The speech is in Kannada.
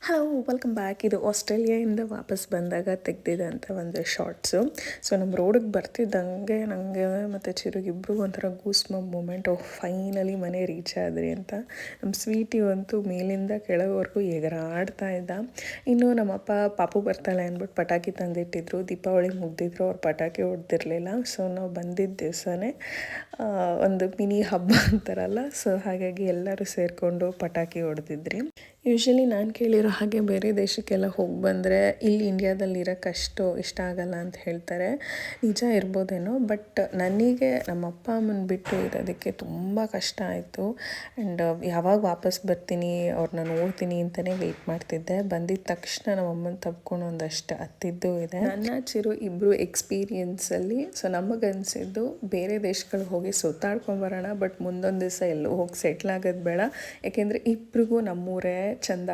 Hello welcome back. ಇದು ಆಸ್ಟ್ರೇಲಿಯಾಯಿಂದ ವಾಪಸ್ ಬಂದಾಗ ತೆಗೆದಿದ್ದಂಥ ಒಂದು ಶಾರ್ಟ್ಸು. ಸೊ ನಮ್ಮ ರೋಡಿಗೆ ಬರ್ತಿದ್ದಂಗೆ ನನಗೆ ಮತ್ತು ಚಿರುಗಿಬ್ರು ಒಂಥರ ಗೂಸ್ ಬಂಪ್ ಮೂಮೆಂಟ್. ಫೈನಲಿ ಮನೆ ರೀಚ್ ಆದ್ರಿ ಅಂತ. ನಮ್ಮ ಸ್ವೀಟಿ ಅಂತೂ ಮೇಲಿಂದ ಕೆಳಗವರೆಗೂ ಎಗರಾಡ್ತಾ ಇದ್ದ. ಇನ್ನು ನಮ್ಮಪ್ಪ ಪಾಪು ಬರ್ತಾಳೆ ಅಂದ್ಬಿಟ್ಟು ಪಟಾಕಿ ತಂದಿಟ್ಟಿದ್ರು. ದೀಪಾವಳಿ ಮುಗ್ದಿದ್ರು, ಅವ್ರು ಪಟಾಕಿ ಹೊಡೆದಿರಲಿಲ್ಲ. ಸೊ ನಾವು ಬಂದಿದ್ದ ದಿವಸನೇ ಒಂದು ಮಿನಿ ಹಬ್ಬ ಅಂತಾರಲ್ಲ, ಸೊ ಹಾಗಾಗಿ ಎಲ್ಲರೂ ಸೇರಿಕೊಂಡು ಪಟಾಕಿ ಹೊಡೆದಿದ್ರಿ. ಯೂಶ್ವಲಿ ನಾನು ಕೇಳಿರೋ ಹಾಗೆ ಬೇರೆ ದೇಶಕ್ಕೆಲ್ಲ ಹೋಗಿ ಬಂದರೆ ಇಲ್ಲಿ ಇಂಡಿಯಾದಲ್ಲಿ ಇರೋಕ್ಕಷ್ಟು ಇಷ್ಟ ಆಗಲ್ಲ ಅಂತ ಹೇಳ್ತಾರೆ. ನಿಜ ಇರ್ಬೋದೇನೋ, ಬಟ್ ನನಗೆ ನಮ್ಮ ಅಪ್ಪ ಅಮ್ಮನ ಬಿಟ್ಟು ಇರೋದಕ್ಕೆ ತುಂಬ ಕಷ್ಟ ಆಯಿತು. ಆ್ಯಂಡ್ ಯಾವಾಗ ವಾಪಸ್ ಬರ್ತೀನಿ, ಅವ್ರನ್ನ ನೋಡ್ತೀನಿ ಅಂತಲೇ ವೆಯ್ಟ್ ಮಾಡ್ತಿದ್ದೆ. ಬಂದಿದ್ದ ತಕ್ಷಣ ನಮ್ಮ ಅಮ್ಮನ ತಬ್ಕೊಂಡು ಒಂದಷ್ಟು ಹತ್ತಿದ್ದು ಇದೆ. ನನ್ನ ಚಿರು ಇಬ್ಬರು ಎಕ್ಸ್ಪೀರಿಯನ್ಸಲ್ಲಿ ಸೊ ನಮಗನ್ಸಿದ್ದು ಬೇರೆ ದೇಶಗಳಿಗೆ ಹೋಗಿ ಸುತ್ತಾಡ್ಕೊಂಬರೋಣ, ಬಟ್ ಮುಂದೊಂದು ದಿವಸ ಎಲ್ಲೂ ಹೋಗಿ ಸೆಟ್ಲ್ ಆಗೋದು ಬೇಡ, ಯಾಕೆಂದರೆ ಇಬ್ರಿಗೂ ನಮ್ಮೂರೇ ಚಂದ